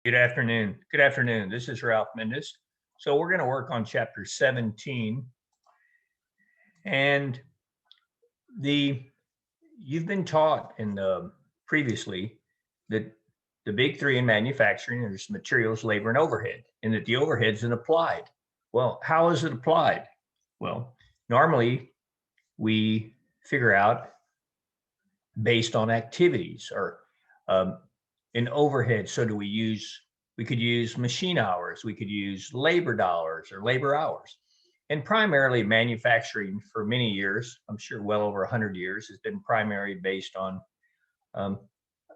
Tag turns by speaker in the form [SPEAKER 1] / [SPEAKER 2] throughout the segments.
[SPEAKER 1] Good afternoon. Good afternoon. This is Ralph Mendez. So we're going to work on chapter 17. And the you've been taught in the previously that the big three in manufacturing is materials, labor, and overhead, and that the overhead is applied. Well, how is it applied? Well, normally we figure out based on activities or um, in overhead. So do we could use machine hours, we could use labor dollars or labor hours. And primarily manufacturing for many years, I'm sure well over 100 years, has been primarily based on um,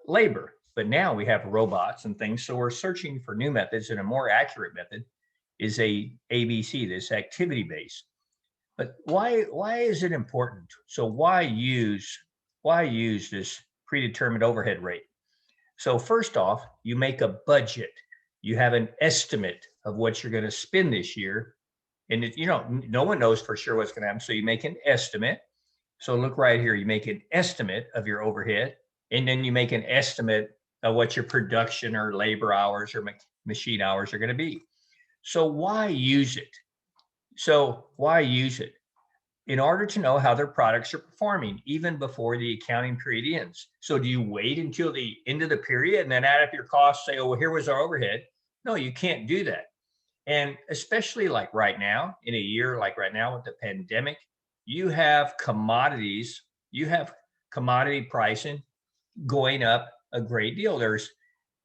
[SPEAKER 1] labor. But now we have robots and things. So we're searching for new methods, and a more accurate method is a ABC, this activity based. But why is it important? So why use this predetermined overhead rate? So first off, you make a budget. You have an estimate of what you're going to spend this year, and no one knows for sure what's going to happen. So you make an estimate. So look right here. You make an estimate of your overhead, and then you make an estimate of what your production or labor hours or machine hours are going to be. So why use it? In order to know how their products are performing even before the accounting period ends. So do you wait until the end of the period and then add up your costs, say, oh, well, here was our overhead? No, you can't do that. And especially like right now, in a year like right now with the pandemic, you have commodity pricing going up a great deal.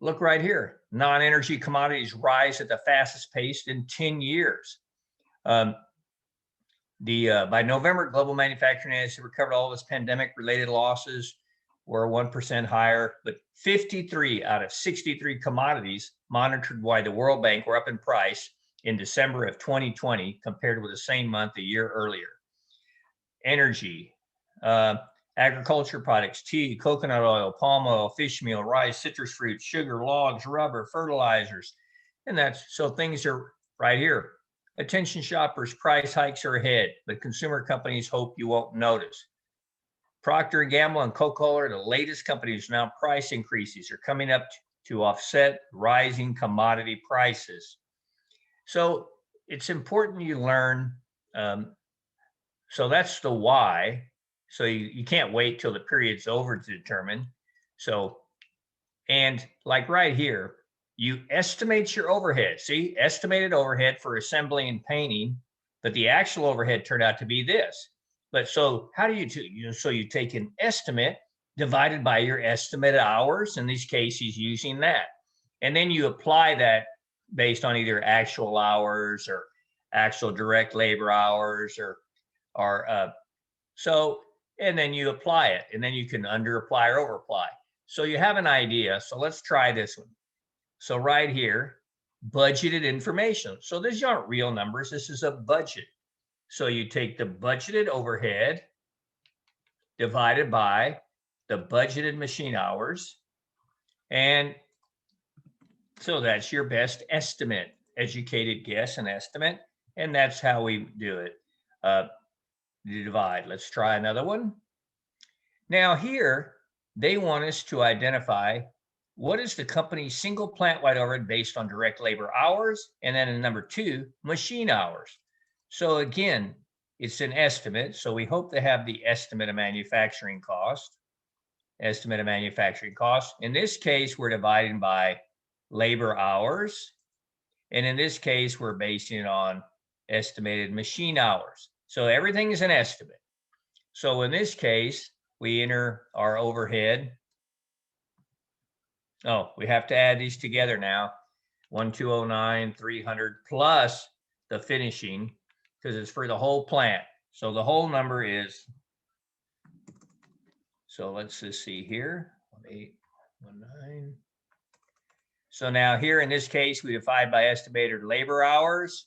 [SPEAKER 1] Look right here, non-energy commodities rise at the fastest pace in 10 years. By November, global manufacturing has recovered all of its pandemic-related losses, were 1% higher, but 53 out of 63 commodities monitored by the World Bank were up in price in December of 2020 compared with the same month a year earlier. Energy, agriculture products, tea, coconut oil, palm oil, fish meal, rice, citrus fruit, sugar, logs, rubber, fertilizers, and so things are right here. Attention shoppers, price hikes are ahead, but consumer companies hope you won't notice. Procter & Gamble and Coca-Cola are the latest companies. Now price increases are coming up to offset rising commodity prices. So it's important you learn. So that's the why. So you can't wait till the period's over to determine. So, and like right here, you estimate your overhead. See, estimated overhead for assembling and painting, but the actual overhead turned out to be this. But so how do you do? So you take an estimate divided by your estimated hours. In this case, he's using that. And then you apply that based on either actual hours or actual direct labor hours and then you apply it, and then you can under apply or over apply. So you have an idea. So let's try this one. So right here, budgeted information. So these aren't real numbers. This is a budget. So you take the budgeted overhead divided by the budgeted machine hours. And so that's your best estimate, educated guess and estimate. And that's how we do it. Divide. Let's try another one. Now here, they want us to identify what is the company's single plant-wide overhead based on direct labor hours, and then in number 2, machine hours. So again, it's an estimate. So we hope to have the estimate of manufacturing cost. Estimate of manufacturing cost. In this case, we're dividing by labor hours. And in this case, we're basing it on estimated machine hours. So everything is an estimate. So in this case, we enter our overhead. Oh, we have to add these together now. 1209, 300 plus the finishing, because it's for the whole plant. So the whole number is, so let's just see here, 1819. So now here in this case, we divide by estimated labor hours.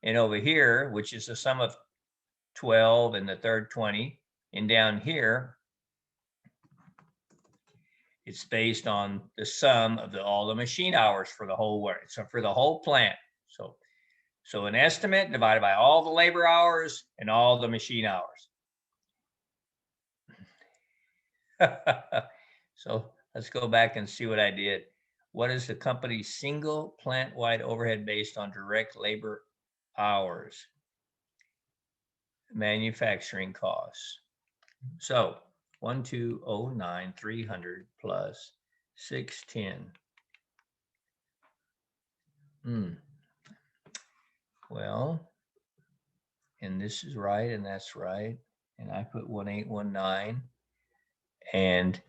[SPEAKER 1] And over here, which is the sum of 12 and the third 20, and down here, it's based on the sum of all the machine hours for the whole work. So for the whole plant. So an estimate divided by all the labor hours and all the machine hours. So Let's go back and see what I did. What is the company's single plant-wide overhead based on direct labor hours? Manufacturing costs. So 1209 300 plus 610. Well, and this is right, and that's right. And I put 1819, and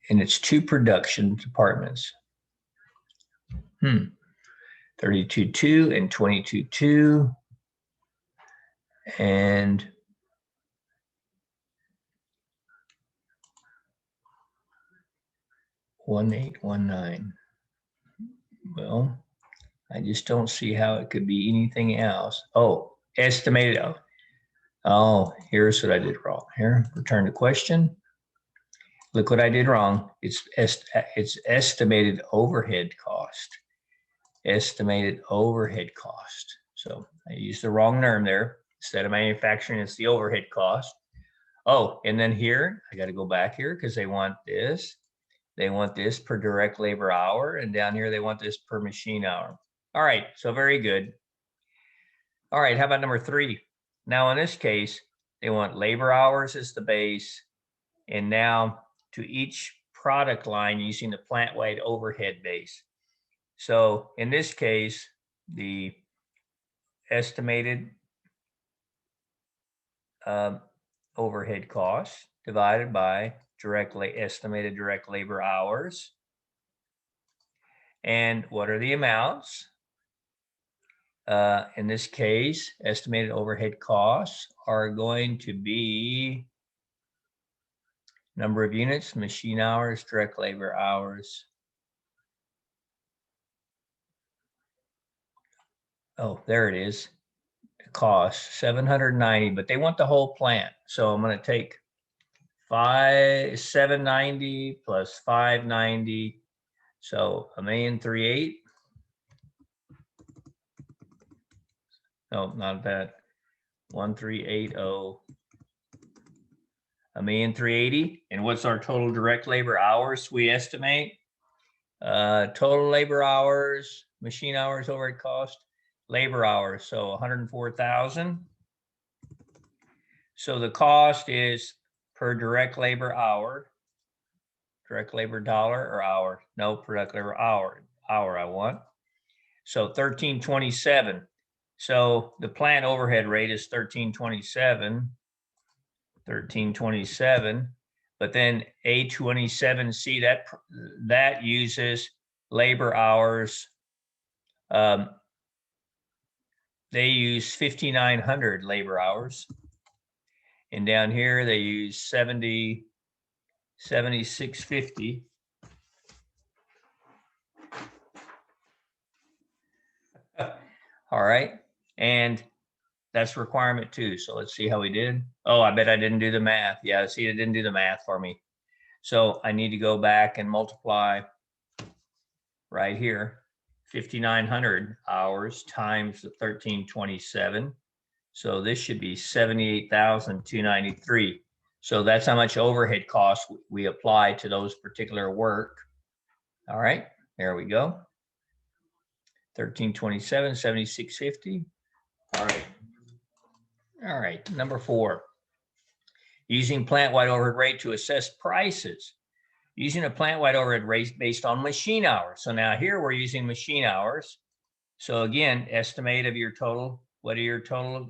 [SPEAKER 1] it's two production departments. 32.2 and 22.2, and $1819. Well, I just don't see how it could be anything else. Oh, estimated. Oh, here's what I did wrong. Here, return to question. Look what I did wrong. It's estimated overhead cost. Estimated overhead cost. So I used the wrong term there. Instead of manufacturing, it's the overhead cost. Oh, and then here, I got to go back here because they want this. They want this per direct labor hour. And down here, they want this per machine hour. All right, so very good. All right, how about number 3? Now, in this case, they want labor hours as the base. And now to each product line using the plant-wide overhead base. So in this case, the estimated overhead costs divided by estimated direct labor hours. And what are the amounts? In this case, estimated overhead costs are going to be number of units, machine hours, direct labor hours. Oh, there it is. Cost 790, but they want the whole plant. So I'm going to take 790 plus 590. So 1,380,000. No, not that. 1380. 1,380,000. And what's our total direct labor hours we estimate? Total labor hours, machine hours, overhead cost, labor hours. So 104,000. So the cost is per direct labor hour, direct labor dollar or hour? No, direct labor hour I want. So 1327. So the plant overhead rate is 1327. But then A27C, that uses labor hours. They use 5,900 labor hours. And down here, they use 7650. All right. And that's requirement 2. So let's see how we did. Oh, I bet I didn't do the math. Yeah, see, it didn't do the math for me. So I need to go back and multiply right here, 5,900 hours times the 1327. So this should be 78,293. So that's how much overhead costs we apply to those particular work. All right, there we go. 1327, 7650. All right. All right, number 4. Using plant-wide overhead rate to assess prices. Using a plant-wide overhead rate based on machine hours. So now here we're using machine hours. So again, estimate of your total, what are your total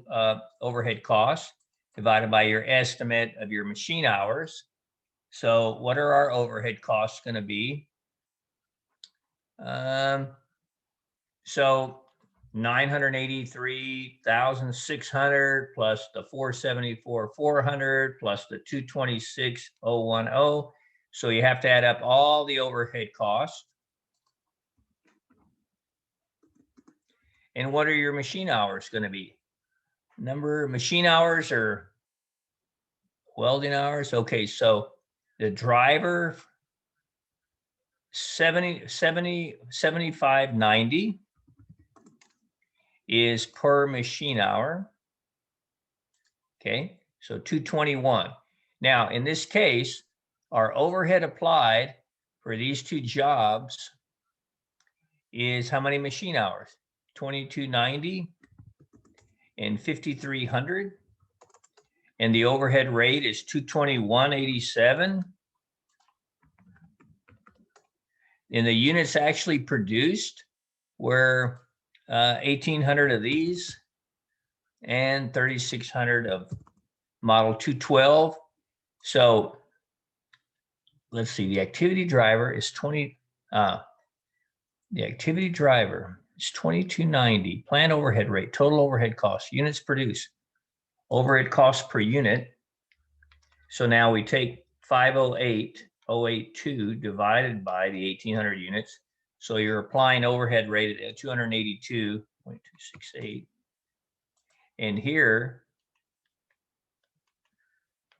[SPEAKER 1] overhead costs divided by your estimate of your machine hours. So what are our overhead costs going to be? So 983,600 plus the 474,400 plus the 226,010. So you have to add up all the overhead costs. And what are your machine hours going to be? Number of machine hours or welding hours? Okay, so the driver 7590 is per machine hour. Okay, so 221. Now, in this case, our overhead applied for these two jobs is how many machine hours? 2290 and 5300. And the overhead rate is 221.87. And the units actually produced were 1,800 of these and 3,600 of model 212. So let's see, the activity driver is 2290. Plant overhead rate, total overhead cost, units produced, overhead cost per unit. So now we take 508,082 divided by the 1,800 units. So you're applying overhead rate at 282.268. And here,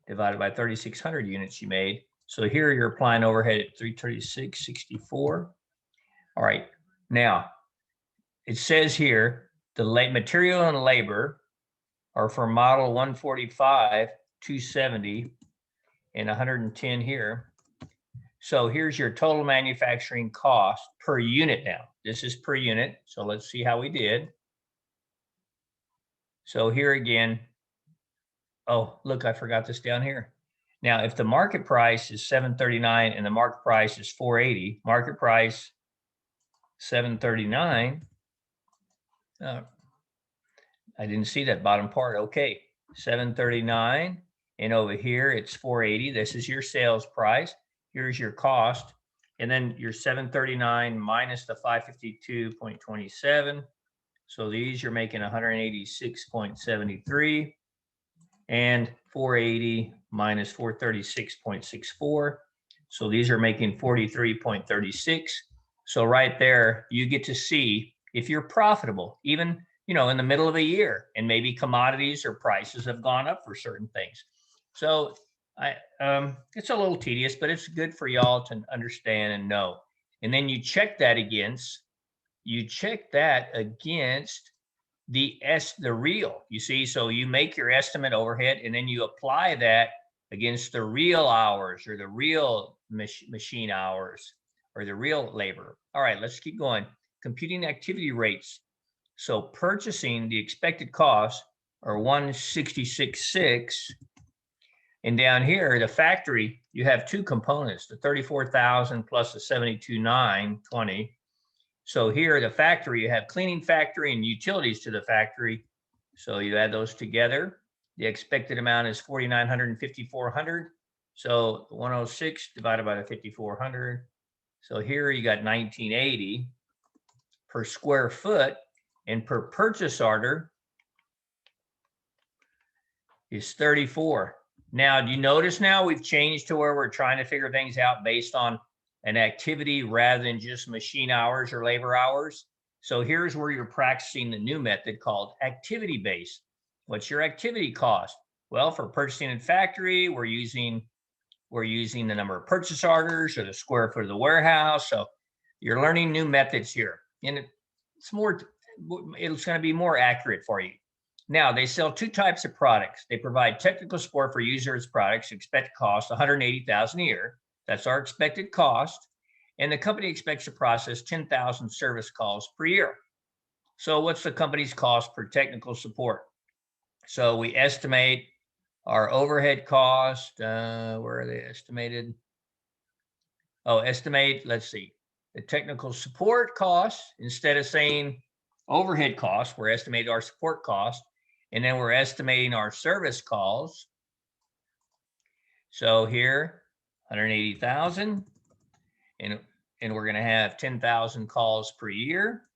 [SPEAKER 1] divided by 3,600 units you made. So here you're applying overhead at 336.64. All right, now it says here the material and labor are for model 145, 270, and 110 here. So here's your total manufacturing cost per unit now. This is per unit. So let's see how we did. So here again, oh, look, I forgot this down here. Now, if the market price is $739 and the market price is $480, market price $739. I didn't see that bottom part. Okay, $739, and over here it's $480. This is your sales price. Here's your cost, and then your $739 minus the $552.27. So these you're making $186.73, and 480 minus 436.64. So these are making 43.36. So right there, you get to see if you're profitable, even, in the middle of a year, and maybe commodities or prices have gone up for certain things. So it's a little tedious, but it's good for y'all to understand and know. And then you check that against the real, you see. So you make your estimate overhead, and then you apply that against the real hours or the real machine hours or the real labor. All right, let's keep going. Computing activity rates. So purchasing, the expected costs are 166.6. And down here, the factory, you have two components, the 34,000 plus the 72,920. So here, the factory, you have cleaning factory and utilities to the factory. So you add those together. The expected amount is 4,900 and 5,400. So 106 divided by the 5,400. So here you got 1980 per square foot, and per purchase order is 34. Now, do you notice now we've changed to where we're trying to figure things out based on an activity rather than just machine hours or labor hours? So here's where you're practicing the new method called activity based. What's your activity cost? Well, for purchasing in factory, we're using the number of purchase orders or the square foot of the warehouse. So you're learning new methods here, and it's going to be more accurate for you. Now, they sell two types of products. They provide technical support for users' products, expected cost $180,000 a year. That's our expected cost. And the company expects to process 10,000 service calls per year. So what's the company's cost per technical support? So we estimate our overhead cost. Where are they estimated? Let's see. The technical support cost, instead of saying overhead costs, we're estimating our support cost, and then we're estimating our service calls. So here, 180,000, and we're going to have 10,000 calls per year.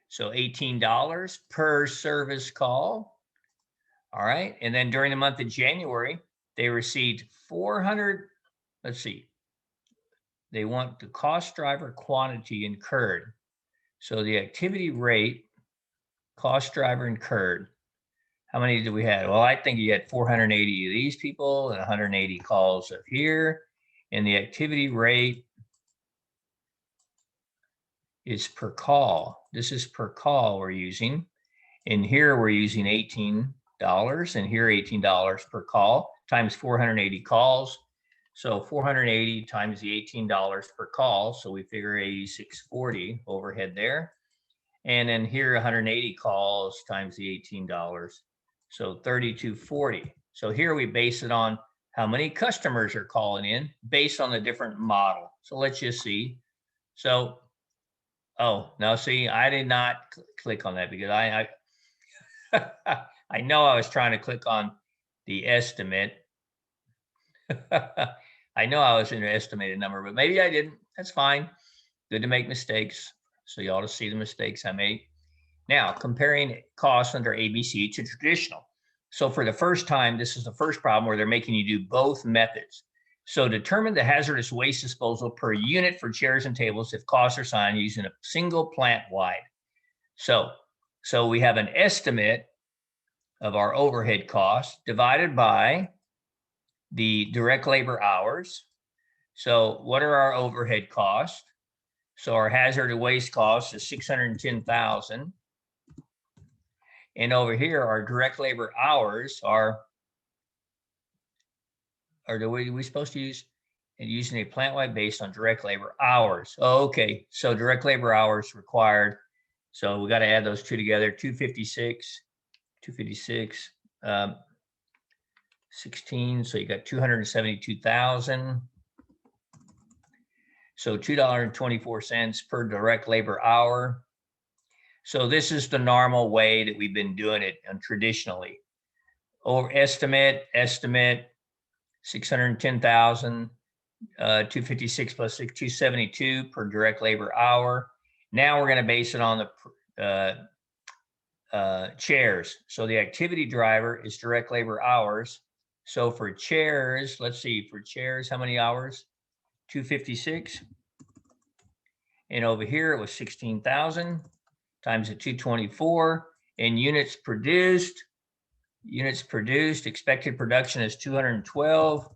[SPEAKER 1] So $18 per service call. All right, and then during the month of January, they received 400. Let's see. They want the cost driver quantity incurred. So the activity rate, cost driver incurred. How many do we have? Well, I think you had 480 of these people and 180 calls of here. And the activity rate is per call. This is per call we're using. And here we're using $18, and here $18 per call times 480 calls. So 480 times the $18 per call. So we figure 86.40 overhead there. And then here 180 calls times the $18. So 32.40. So here we base it on how many customers are calling in based on the different model. So let's just see. So, oh, now see, I did not click on that because I I know I was trying to click on the estimate. I know I was in an estimated number, but maybe I didn't. That's fine. Good to make mistakes. So you ought to see the mistakes I made. Now, comparing costs under ABC to traditional. So for the first time, this is the first problem where they're making you do both methods. So determine the hazardous waste disposal per unit for chairs and tables if costs are assigned using a single plant wide. So we have an estimate of our overhead costs divided by the direct labor hours. So what are our overhead costs? So our hazardous waste cost is 610,000. And over here, our direct labor hours are the way we supposed to use and using a plant-wide based on direct labor hours. Oh, okay, so direct labor hours required. So we got to add those two together, 256, 16. So you got 272,000. So $2.24 per direct labor hour. So this is the normal way that we've been doing it traditionally. Over estimate 610,000, 256 plus 6, 272 per direct labor hour. Now we're going to base it on the chairs. So the activity driver is direct labor hours. So for chairs, let's see, for chairs, how many hours? 256. And over here it was 16,000 times the 224. And units produced, expected production is 212.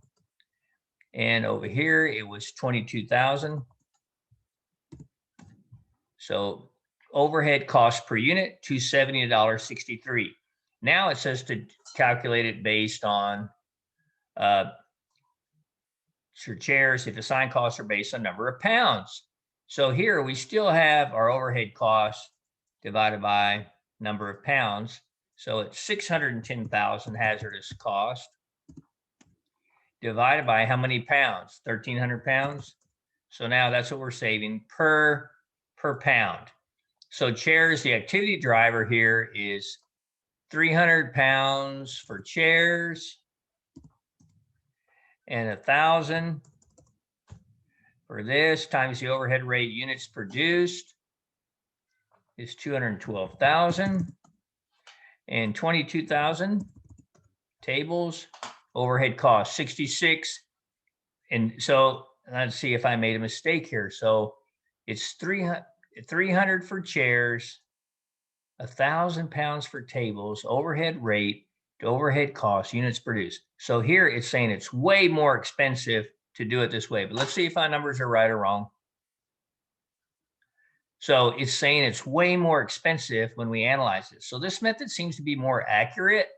[SPEAKER 1] And over here it was 22,000. So overhead cost per unit, $270, $1.63. Now it says to calculate it based on for chairs if assigned costs are based on number of pounds. So here we still have our overhead costs divided by number of pounds. So it's 610,000 hazardous cost divided by how many pounds? 1,300 pounds. So now that's what we're saving per pound. So chairs, the activity driver here is 300 pounds for chairs and 1,000 for this times the overhead rate units produced is 212,000 and 22,000 tables, overhead cost 66. And so let's see if I made a mistake here. So it's 300 for chairs, 1,000 pounds for tables, overhead rate to overhead cost, units produced. So here it's saying it's way more expensive to do it this way, but let's see if my numbers are right or wrong. So it's saying it's way more expensive when we analyze it. So this method seems to be more accurate.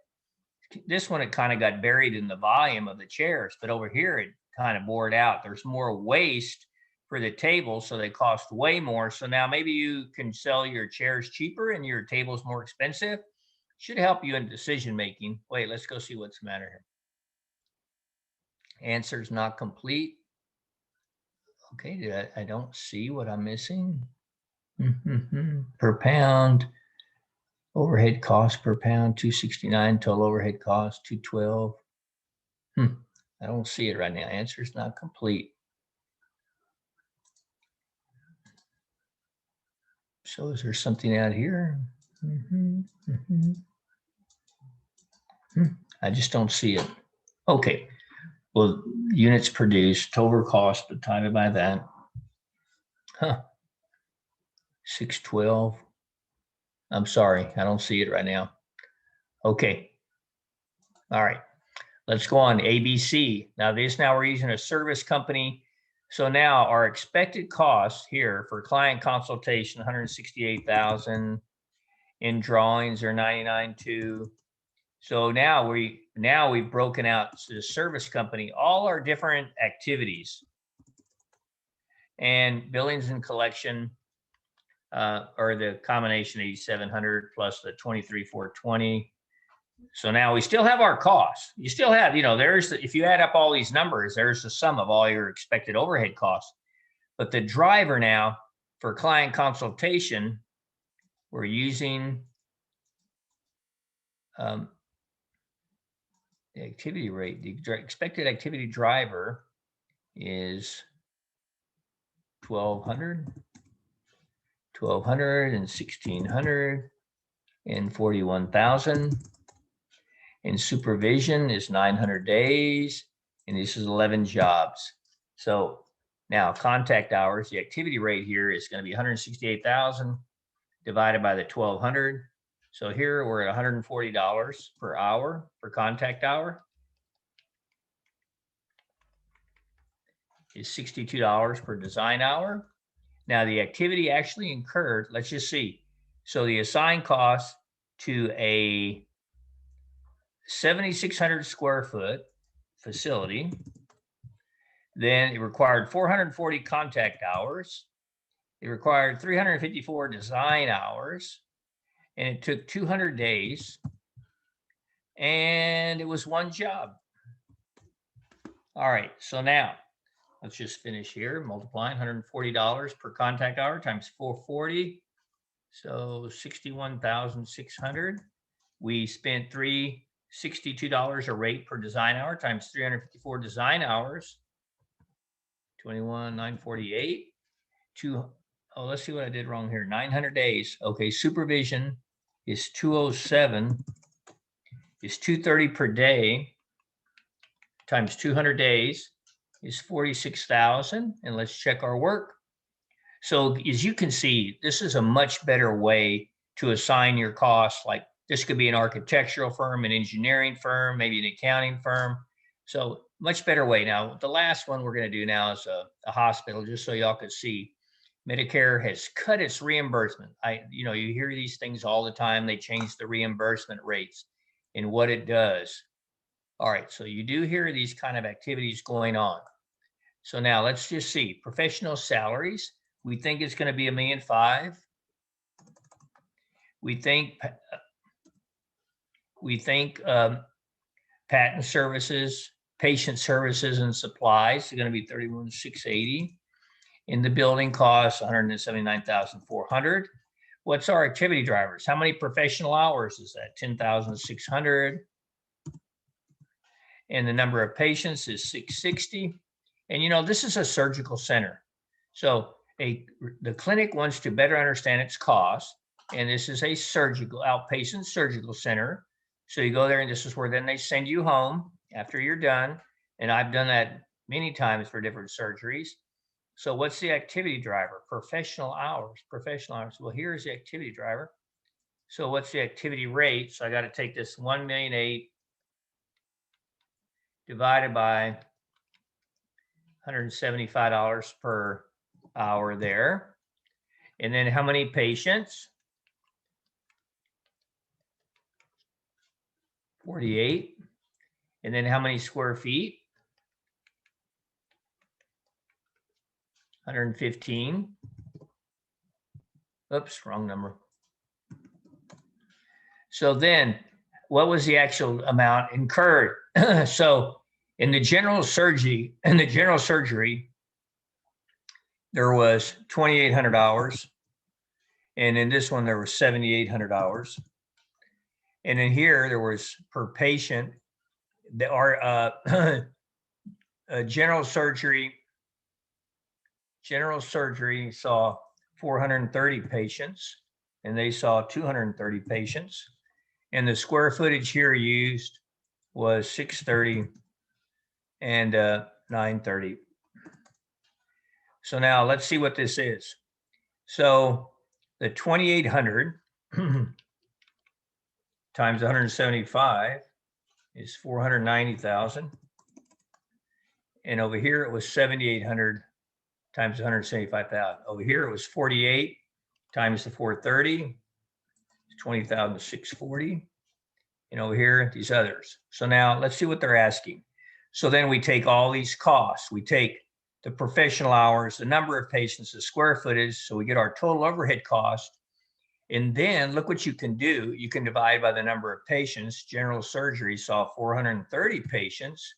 [SPEAKER 1] This one, it kind of got buried in the volume of the chairs, but over here it kind of bore it out. There's more waste for the tables, so they cost way more. So now maybe you can sell your chairs cheaper and your tables more expensive. Should help you in decision making. Wait, let's go see what's the matter here. Answer's not complete. Okay, I don't see what I'm missing. Per pound, overhead cost per pound, 269, total overhead cost, 212. I don't see it right now. Answer's not complete. So is there something out here? I just don't see it. Okay. Well, units produced, total cost divided by that. 612. I'm sorry, I don't see it right now. Okay. All right. Let's go on ABC. Now we're using a service company. So now our expected costs here for client consultation, 168,000. In drawings are 99.2. So now we've broken out to the service company all our different activities, and billings and collection or the combination 8,700 plus the 23,420. So now we still have our costs. You still have, if you add up all these numbers, there's the sum of all your expected overhead costs. But the driver now for client consultation, we're using the activity rate. The expected activity driver is 1,200 and 1,600 and 41,000. And supervision is 900 days, and this is 11 jobs. So now contact hours, the activity rate here is going to be 168,000 divided by the 1,200. So here we're at $140 per hour per contact hour. Is $62 per design hour. Now the activity actually incurred, let's just see. So the assigned cost to a 7,600 square foot facility, then it required 440 contact hours. It required 354 design hours, and it took 200 days, and it was one job. All right, so now let's just finish here, multiplying $140 per contact hour times 440. So 61,600. We spent $62 a rate per design hour times 354 design hours. 21,948. Let's see what I did wrong here. 900 days. Okay, supervision is 207. Is 230 per day times 200 days is 46,000. And let's check our work. So as you can see, this is a much better way to assign your costs. Like this could be an architectural firm, an engineering firm, maybe an accounting firm. So much better way. Now, the last one we're going to do now is a hospital, just so y'all can see. Medicare has cut its reimbursement. You hear these things all the time. They change the reimbursement rates and what it does. All right, so you do hear these kind of activities going on. So now let's just see. Professional salaries. We think it's going to be $1.5 million. We think patent services, patient services, and supplies are going to be $31,680. In the building costs, $179,400. What's our activity drivers? How many professional hours is that? 10,600. And the number of patients is 660. And this is a surgical center. So the clinic wants to better understand its cost. And this is a outpatient surgical center. So you go there, and this is where then they send you home after you're done. And I've done that many times for different surgeries. So what's the activity driver? Professional hours. Well, here's the activity driver. So what's the activity rate? So I got to take this 1,000,008 divided by $175 per hour there. And then how many patients? 48. And then how many square feet? 115. Oops, wrong number. So then what was the actual amount incurred? So in the general surgery, there was 2,800 hours. And in this one, there was 7,800 hours. And in here, there was per patient, general surgery saw 430 patients, and they saw 230 patients. And the square footage here used was 630 and 930. So now let's see what this is. So the 2,800 times 175 is 490,000. And over here it was 7,800 times 175,000. Over here it was 48 times the 430, 20,640. and over here, these others. So now let's see what they're asking. So then we take all these costs. We take the professional hours, the number of patients, the square footage. So we get our total overhead cost. And then look what you can do. You can divide by the number of patients. General surgery saw 430 patients.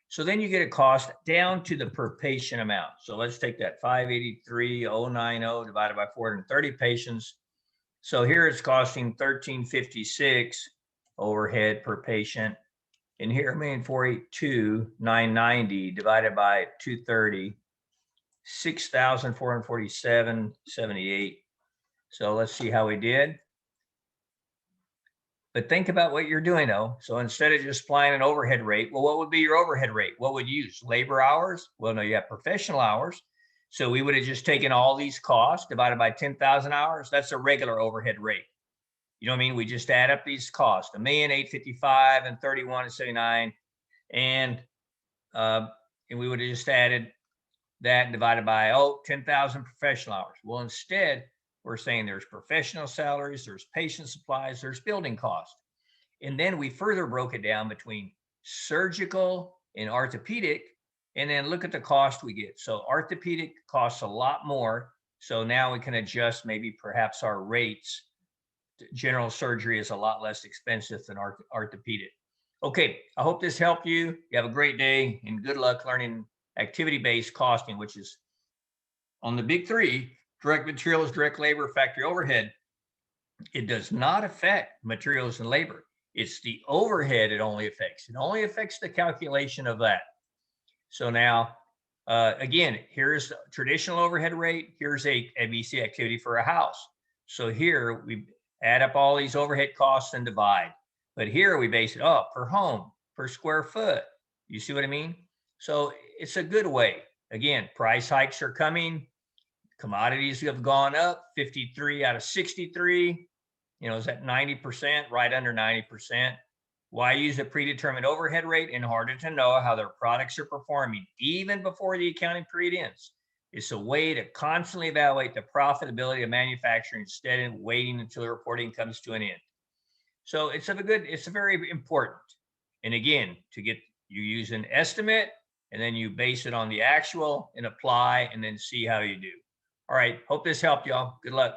[SPEAKER 1] So then you get a cost down to the per patient amount. So let's take that 583,090 divided by 430 patients. So here it's costing 1356 overhead per patient. And here, 482,990 divided by 230, 6,447.78. So let's see how we did. But think about what you're doing though. So instead of just applying an overhead rate, well, what would be your overhead rate? What would you use? Labor hours? Well, no, you have professional hours. So we would have just taken all these costs divided by 10,000 hours. That's a regular overhead rate. You know what I mean? We just add up these costs, 1,855 and 31 and 79. And we would have just added that and divided by 10,000 professional hours. Well, instead, we're saying there's professional salaries, there's patient supplies, there's building costs. And then we further broke it down between surgical and orthopedic. And then look at the cost we get. So orthopedic costs a lot more. So now we can adjust maybe perhaps our rates. General surgery is a lot less expensive than orthopedic. Okay, I hope this helped you. You have a great day and good luck learning activity-based costing, which is on the big three: direct materials, direct labor, factory overhead. It does not affect materials and labor. It's the overhead it only affects. It only affects the calculation of that. So now, again, here's the traditional overhead rate. Here's a ABC activity for a house. So here we add up all these overhead costs and divide. But here we base it up per home, per square foot. You see what I mean? So it's a good way. Again, price hikes are coming. Commodities have gone up 53 out of 63. Is that 90%? Right under 90%. Why use a predetermined overhead rate? In order to know how their products are performing even before the accounting period ends. It's a way to constantly evaluate the profitability of manufacturing instead of waiting until the reporting comes to an end. So it's very important. And again, you use an estimate and then you base it on the actual and apply and then see how you do. All right. Hope this helped y'all. Good luck.